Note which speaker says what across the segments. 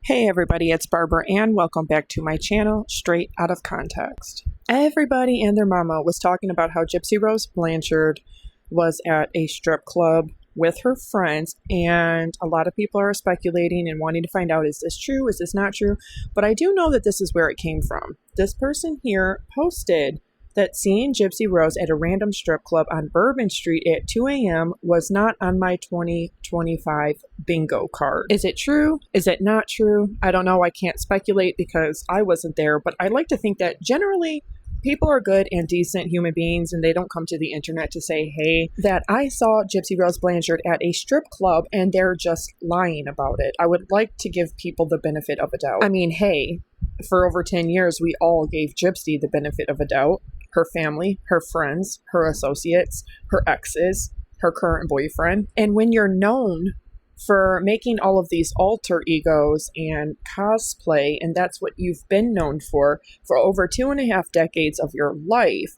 Speaker 1: Hey everybody, it's Barbara and welcome back to my channel, Straight Out of Context. Everybody and their mama was talking about how Gypsy Rose Blanchard was at a strip club with her friends, and a lot of people are speculating and wanting to find out, is this true, is this not true? But I do know that this is where it came from. This person here posted that seeing Gypsy Rose at a random strip club on Bourbon Street at 2 a.m. was not on my 2025 bingo card. Is it true? Is it not true? I don't know. I can't speculate because I wasn't there, but I like to think that generally people are good and decent human beings, and they don't come to the internet to say, hey, that I saw Gypsy Rose Blanchard at a strip club, and they're just lying about it. I would like to give people the benefit of a doubt. I mean, hey, for over 10 years, we all gave Gypsy the benefit of a doubt. Her family, her friends, her associates, her exes, her current boyfriend. And when you're known for making all of these alter egos and cosplay, and that's what you've been known for over 2.5 decades of your life,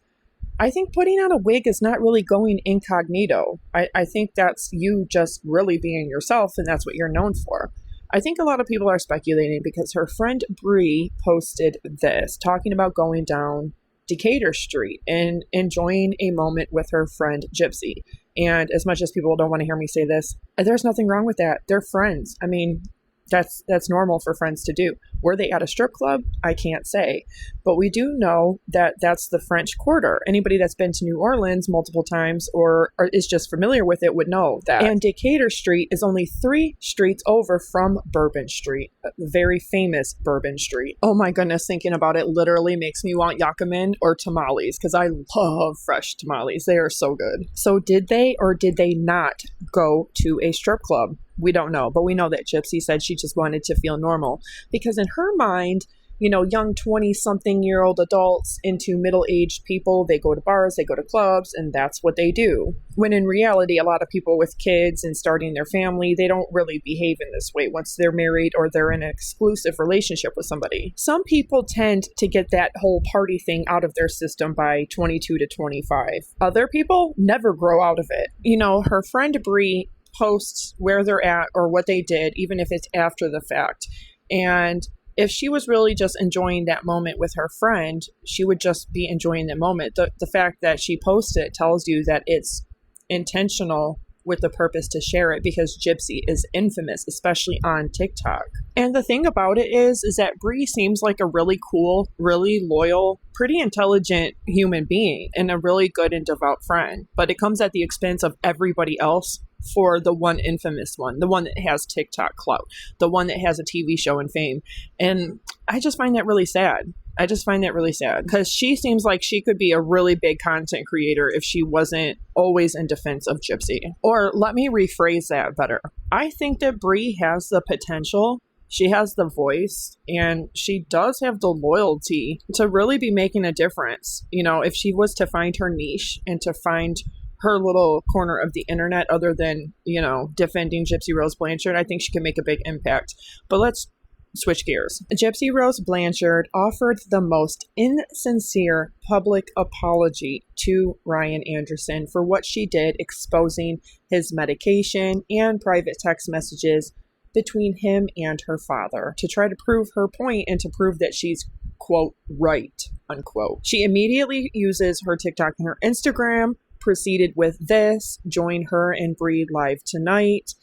Speaker 1: I think putting on a wig is not really going incognito. I think that's you just really being yourself, and that's what you're known for. I think a lot of people are speculating because her friend Bree posted this, talking about going down Decatur Street and enjoying a moment with her friend Gypsy. And as much as people don't want to hear me say this, there's nothing wrong with that. They're friends. I mean, that's normal for friends to do. Were they at a strip club? I can't say. But we do know that that's the French Quarter. Anybody that's been to New Orleans multiple times or is just familiar with it would know that. And Decatur Street is only 3 streets over from Bourbon Street, the very famous Bourbon Street. Oh my goodness, thinking about it literally makes me want yakimen or tamales because I love fresh tamales. They are so good. So did they or did they not go to a strip club? We don't know, but we know that Gypsy said she just wanted to feel normal because in her mind, you know, young 20-something-year-old adults into middle-aged people, they go to bars, they go to clubs, and that's what they do. When in reality, a lot of people with kids and starting their family, they don't really behave in this way once they're married or they're in an exclusive relationship with somebody. Some people tend to get that whole party thing out of their system by 22 to 25. Other people never grow out of it. You know, her friend Bree posts where they're at or what they did, even if it's after the fact. And if she was really just enjoying that moment with her friend, she would just be enjoying the moment. The fact that she posted it tells you that it's intentional with the purpose to share it because Gypsy is infamous, especially on TikTok. And the thing about it is that Bree seems like a really cool, really loyal, pretty intelligent human being and a really good and devout friend. But it comes at the expense of everybody else for the one infamous one, the one that has TikTok clout, the one that has a TV show and fame. And I just find that really sad. I just find that really sad because she seems like she could be a really big content creator if she wasn't always in defense of Gypsy. Or let me rephrase that better. I think that Bree has the potential, she has the voice, and she does have the loyalty to really be making a difference. You know, if she was to find her niche and to find her little corner of the internet other than, you know, defending Gypsy Rose Blanchard, I think she can make a big impact. But let's switch gears. Gypsy Rose Blanchard offered the most insincere public apology to Ryan Anderson for what she did, exposing his medication and private text messages between him and her father to try to prove her point and to prove that she's, quote, right, unquote. She immediately uses her TikTok and her Instagram, proceeded with this, join her and Bree live tonight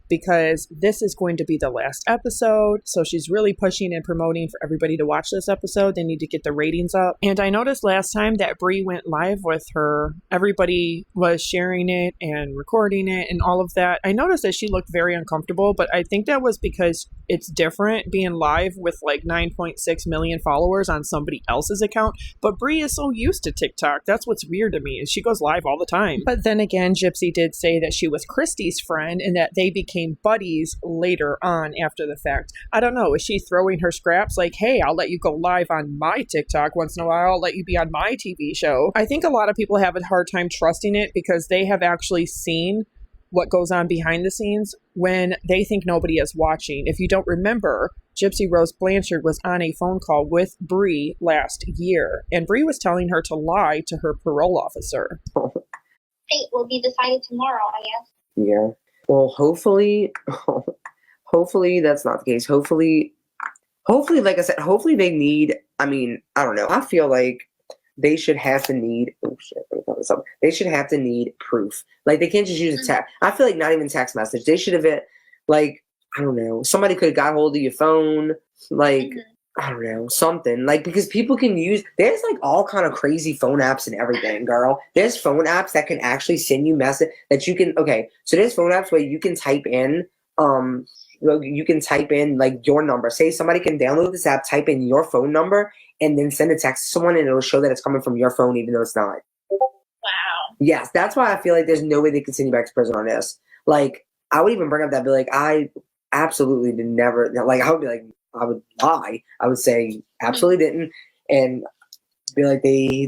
Speaker 1: because this is going to be the last episode. So she's really pushing and promoting for everybody to watch this episode. They need to get the ratings up. And I noticed last time that Bree went live with her, everybody was sharing it and recording it and all of that. I noticed that she looked very uncomfortable, but I think that was because it's different being live with like 9.6 million followers on somebody else's account. But Bree is so used to TikTok. That's what's weird to me is she goes live all the time. But then again, Gypsy did say that she was Christy's friend and that they became buddies later on after the fact. I don't know. Is she throwing her scraps like, hey, I'll let you go live on my TikTok once in a while. I'll let you be on my TV show. I think a lot of people have a hard time trusting it because they have actually seen what goes on behind the scenes when they think nobody is watching. If you don't remember, Gypsy Rose Blanchard was on a phone call with Bree last year, and Bree was telling her to lie to her parole officer.
Speaker 2: Fate will be decided tomorrow, I guess.
Speaker 3: Yeah. Well, hopefully that's not the case. Hopefully hopefully, like I said, hopefully they need, I mean, I don't know. I feel like they should have to need, oh shit, let me pull this up. They should have to need proof. Like, they can't just use a text. I feel like not even text message. They should have it, like, I don't know. Somebody could have got hold of your phone. Like, I don't know, something. Like, because people can use, there's like all kind of crazy phone apps and everything, girl. There's phone apps that can actually send you message that you can, okay, so there's phone apps where you can type in, like your number. Say somebody can download this app, type in your phone number, and then send a text to someone, and it'll show that it's coming from your phone, even though it's not.
Speaker 2: Wow.
Speaker 3: Yes, that's why I feel like there's no way they could send you back to prison on this. Like, I would even bring up that, be like, I absolutely did never, like, I would be like, I would lie. I would say absolutely didn't, and be like,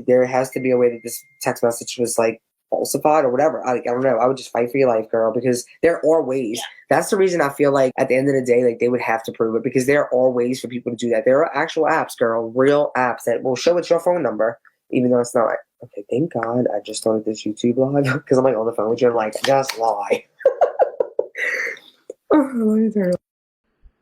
Speaker 3: there has to be a way that this text message was like falsified or whatever. I don't know. I would just fight for your life, girl, because there are ways. Yeah. That's the reason I feel like at the end of the day, like, they would have to prove it, because there are ways for people to do that. There are actual apps, girl, real apps that will show it's your phone number, even though it's not. Okay, thank God I just started this YouTube live, because I'm like on the phone with you. I'm like, just lie.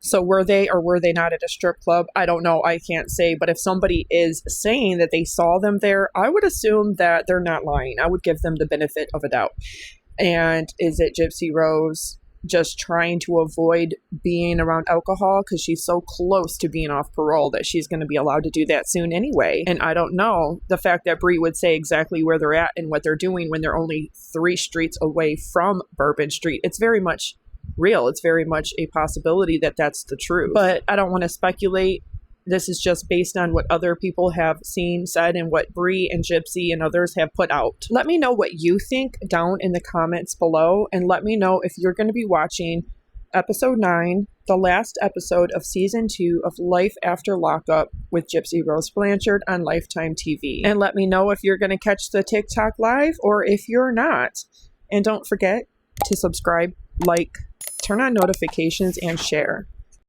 Speaker 1: So were they or were they not at a strip club? I don't know. I can't say. But if somebody is saying that they saw them there, I would assume that they're not lying. I would give them the benefit of a doubt. And is it Gypsy Rose just trying to avoid being around alcohol because she's so close to being off parole that she's going to be allowed to do that soon anyway? And I don't know. The fact that Bree would say exactly where they're at and what they're doing when they're only 3 streets away from Bourbon Street, it's very much real. It's very much a possibility that that's the truth. But I don't want to speculate. This is just based on what other people have seen, said, and what Bree and Gypsy and others have put out. Let me know what you think down in the comments below, and let me know if you're going to be watching episode 9, the last episode of season 2 of Life After Lockup with Gypsy Rose Blanchard on Lifetime TV. And let me know if you're going to catch the TikTok live or if you're not. And don't forget to subscribe, like, turn on notifications, and share.